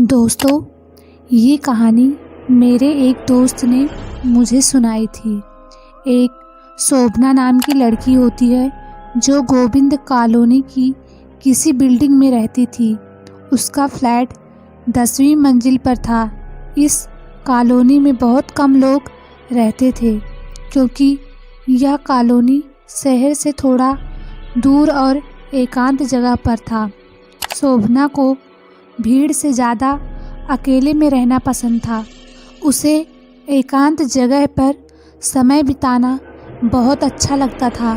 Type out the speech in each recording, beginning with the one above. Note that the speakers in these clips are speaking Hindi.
दोस्तों, ये कहानी मेरे एक दोस्त ने मुझे सुनाई थी। एक शोभना नाम की लड़की होती है जो गोविंद कॉलोनी की किसी बिल्डिंग में रहती थी। उसका फ्लैट 10वीं मंजिल पर था। इस कॉलोनी में बहुत कम लोग रहते थे क्योंकि यह कॉलोनी शहर से थोड़ा दूर और एकांत जगह पर था। शोभना को भीड़ से ज़्यादा अकेले में रहना पसंद था। उसे एकांत जगह पर समय बिताना बहुत अच्छा लगता था।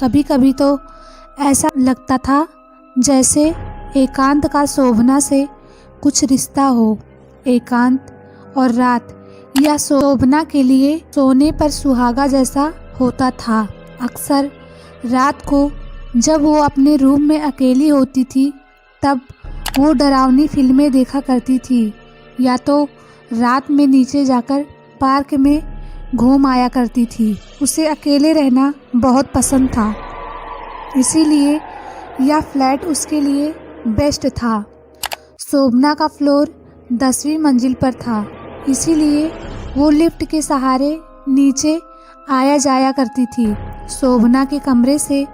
कभी कभी तो ऐसा लगता था जैसे एकांत का शोभना से कुछ रिश्ता हो। एकांत और रात यह शोभना के लिए सोने पर सुहागा जैसा होता था। अक्सर रात को जब वो अपने रूम में अकेली होती थी तब वो डरावनी फिल्में देखा करती थी या तो रात में नीचे जाकर पार्क में घूम आया करती थी। उसे अकेले रहना बहुत पसंद था, इसीलिए यह फ्लैट उसके लिए बेस्ट था। शोभना का फ्लोर 10वीं मंजिल पर था, इसीलिए वो लिफ्ट के सहारे नीचे आया जाया करती थी। शोभना के कमरे से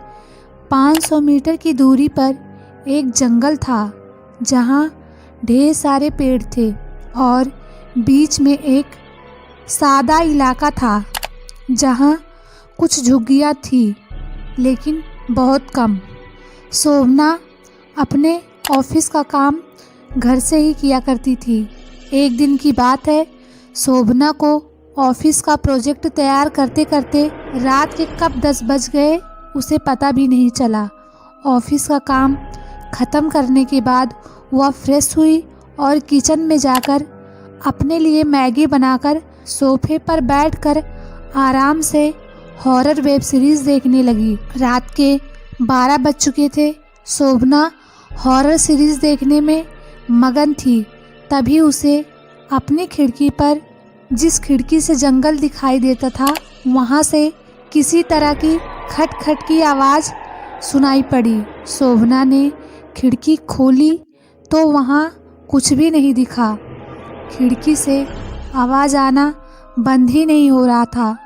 500 मीटर की दूरी पर एक जंगल था जहाँ ढेर सारे पेड़ थे और बीच में एक सादा इलाका था जहाँ कुछ झुग्गियाँ थी लेकिन बहुत कम। शोभना अपने ऑफिस का काम घर से ही किया करती थी। एक दिन की बात है, शोभना को ऑफिस का प्रोजेक्ट तैयार करते करते रात के कब 10 बज गए उसे पता भी नहीं चला। ऑफिस का काम ख़त्म करने के बाद वह फ्रेश हुई और किचन में जाकर अपने लिए मैगी बनाकर सोफे पर बैठकर आराम से हॉरर वेब सीरीज़ देखने लगी। रात के 12 बज चुके थे। शोभना हॉरर सीरीज़ देखने में मगन थी। तभी उसे अपनी खिड़की पर, जिस खिड़की से जंगल दिखाई देता था, वहाँ से किसी तरह की खटखट की आवाज़ सुनाई पड़ी। शोभना ने खिड़की खोली तो वहाँ कुछ भी नहीं दिखा। खिड़की से आवाज़ आना बंद ही नहीं हो रहा था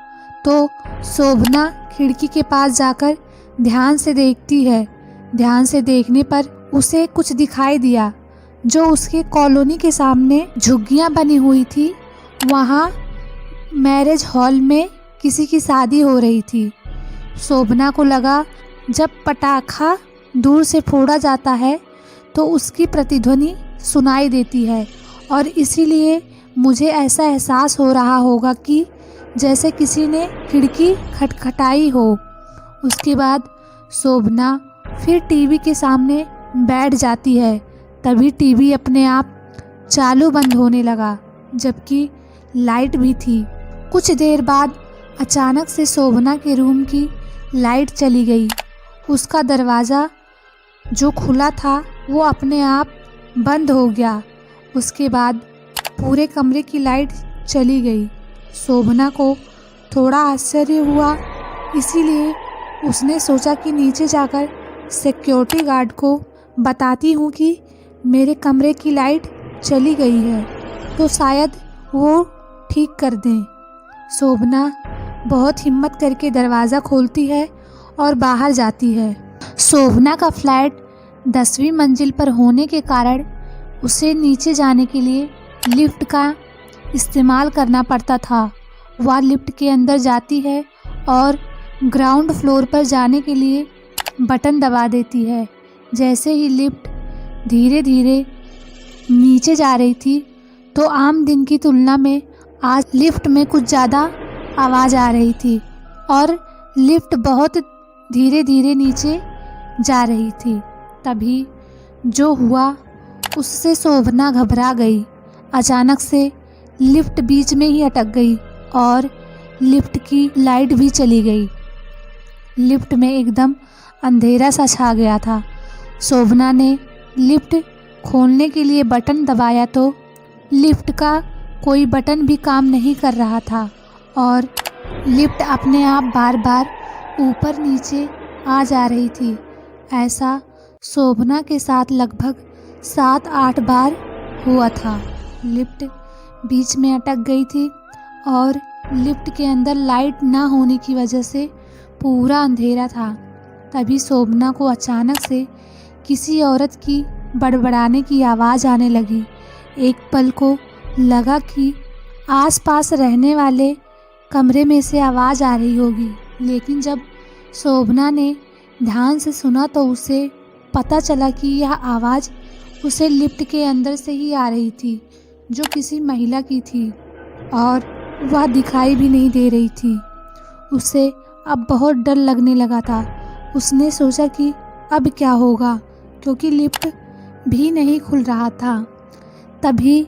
तो शोभना खिड़की के पास जाकर ध्यान से देखती है। ध्यान से देखने पर उसे कुछ दिखाई दिया। जो उसके कॉलोनी के सामने झुग्गियाँ बनी हुई थी, वहाँ मैरिज हॉल में किसी की शादी हो रही थी। शोभना को लगा जब पटाखा दूर से फोड़ा जाता है तो उसकी प्रतिध्वनि सुनाई देती है और इसीलिए मुझे ऐसा एहसास हो रहा होगा कि जैसे किसी ने खिड़की खटखटाई हो। उसके बाद शोभना फिर टीवी के सामने बैठ जाती है। तभी टीवी अपने आप चालू बंद होने लगा, जबकि लाइट भी थी। कुछ देर बाद अचानक से शोभना के रूम की लाइट चली गई। उसका दरवाज़ा जो खुला था वो अपने आप बंद हो गया। उसके बाद पूरे कमरे की लाइट चली गई। शोभना को थोड़ा आश्चर्य हुआ, इसीलिए उसने सोचा कि नीचे जाकर सिक्योरिटी गार्ड को बताती हूँ कि मेरे कमरे की लाइट चली गई है तो शायद वो ठीक कर दें। शोभना बहुत हिम्मत करके दरवाज़ा खोलती है और बाहर जाती है। शोभना का फ्लैट 10वीं मंजिल पर होने के कारण उसे नीचे जाने के लिए लिफ्ट का इस्तेमाल करना पड़ता था। वह लिफ्ट के अंदर जाती है और ग्राउंड फ्लोर पर जाने के लिए बटन दबा देती है। जैसे ही लिफ्ट धीरे धीरे नीचे जा रही थी तो आम दिन की तुलना में आज लिफ्ट में कुछ ज़्यादा आवाज़ आ रही थी और लिफ्ट बहुत धीरे धीरे नीचे जा रही थी। तभी जो हुआ उससे शोभना घबरा गई। अचानक से लिफ्ट बीच में ही अटक गई और लिफ्ट की लाइट भी चली गई। लिफ्ट में एकदम अंधेरा सा छा गया था। शोभना ने लिफ्ट खोलने के लिए बटन दबाया तो लिफ्ट का कोई बटन भी काम नहीं कर रहा था और लिफ्ट अपने आप बार बार ऊपर नीचे आ जा रही थी। ऐसा शोभना के साथ लगभग 7-8 बार हुआ था। लिफ्ट बीच में अटक गई थी और लिफ्ट के अंदर लाइट ना होने की वजह से पूरा अंधेरा था। तभी शोभना को अचानक से किसी औरत की बड़बड़ाने की आवाज़ आने लगी। एक पल को लगा कि आसपास रहने वाले कमरे में से आवाज़ आ रही होगी, लेकिन जब शोभना ने ध्यान से सुना तो उसे पता चला कि यह आवाज़ उसे लिफ्ट के अंदर से ही आ रही थी, जो किसी महिला की थी और वह दिखाई भी नहीं दे रही थी। उसे अब बहुत डर लगने लगा था। उसने सोचा कि अब क्या होगा, क्योंकि लिफ्ट भी नहीं खुल रहा था। तभी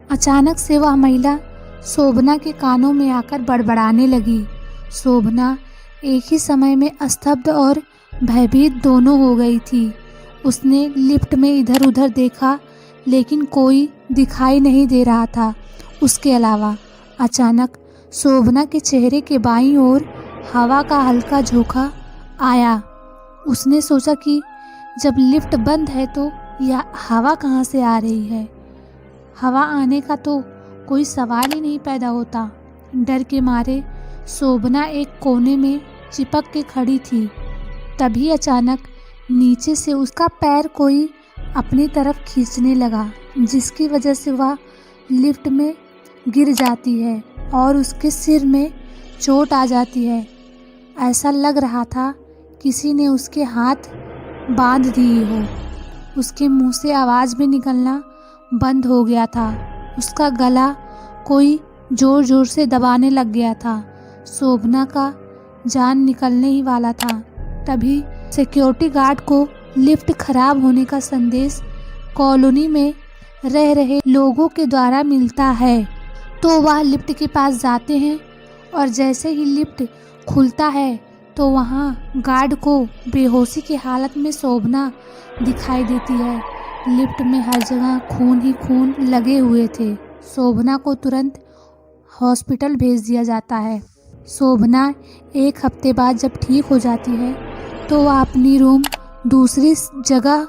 अचानक से वह महिला शोभना के कानों में आकर बड़बड़ाने लगी। शोभना एक ही समय में स्तब्ध और भयभीत दोनों हो गई थी। उसने लिफ्ट में इधर उधर देखा, लेकिन कोई दिखाई नहीं दे रहा था उसके अलावा। अचानक शोभना के चेहरे के बाईं ओर हवा का हल्का झोंका आया। उसने सोचा कि जब लिफ्ट बंद है तो यह हवा कहाँ से आ रही है। हवा आने का तो कोई सवाल ही नहीं पैदा होता। डर के मारे शोभना एक कोने में चिपक के खड़ी थी। तभी अचानक नीचे से उसका पैर कोई अपनी तरफ खींचने लगा, जिसकी वजह से वह लिफ्ट में गिर जाती है और उसके सिर में चोट आ जाती है। ऐसा लग रहा था किसी ने उसके हाथ बांध दिए हो। उसके मुंह से आवाज़ भी निकलना बंद हो गया था। उसका गला कोई ज़ोर ज़ोर से दबाने लग गया था। शोभना का जान निकलने ही वाला था। तभी सिक्योरिटी गार्ड को लिफ्ट खराब होने का संदेश कॉलोनी में रह रहे लोगों के द्वारा मिलता है, तो वह लिफ्ट के पास जाते हैं और जैसे ही लिफ्ट खुलता है तो वहाँ गार्ड को बेहोशी की हालत में शोभना दिखाई देती है। लिफ्ट में हर जगह खून ही खून लगे हुए थे। शोभना को तुरंत हॉस्पिटल भेज दिया जाता है। शोभना एक हफ्ते बाद जब ठीक हो जाती है तो वह अपनी रूम दूसरी जगह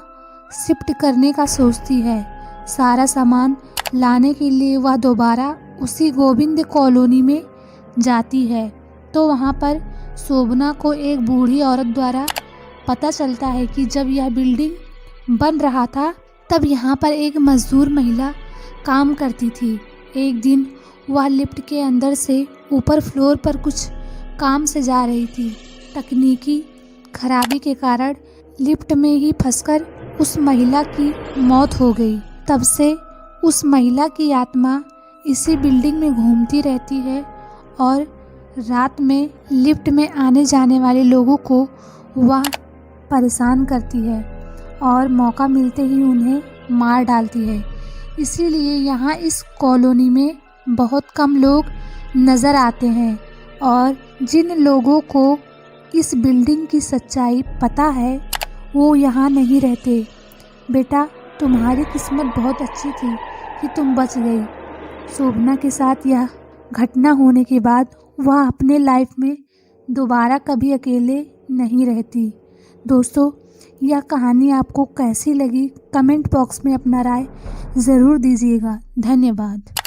शिफ्ट करने का सोचती है। सारा सामान लाने के लिए वह दोबारा उसी गोविंद कॉलोनी में जाती है, तो वहाँ पर शोभना को एक बूढ़ी औरत द्वारा पता चलता है कि जब यह बिल्डिंग बन रहा था तब यहाँ पर एक मजदूर महिला काम करती थी। एक दिन वह लिफ्ट के अंदर से ऊपर फ्लोर पर कुछ काम से जा रही थी। तकनीकी खराबी के कारण लिफ्ट में ही फंसकर उस महिला की मौत हो गई। तब से उस महिला की आत्मा इसी बिल्डिंग में घूमती रहती है और रात में लिफ्ट में आने जाने वाले लोगों को वह परेशान करती है और मौका मिलते ही उन्हें मार डालती है। इसीलिए यहाँ इस कॉलोनी में बहुत कम लोग नज़र आते हैं और जिन लोगों को इस बिल्डिंग की सच्चाई पता है वो यहाँ नहीं रहते। बेटा, तुम्हारी किस्मत बहुत अच्छी थी कि तुम बच गई। शोभना के साथ यह घटना होने के बाद वह अपने लाइफ में दोबारा कभी अकेले नहीं रहती। दोस्तों, यह कहानी आपको कैसी लगी कमेंट बॉक्स में अपना राय ज़रूर दीजिएगा। धन्यवाद।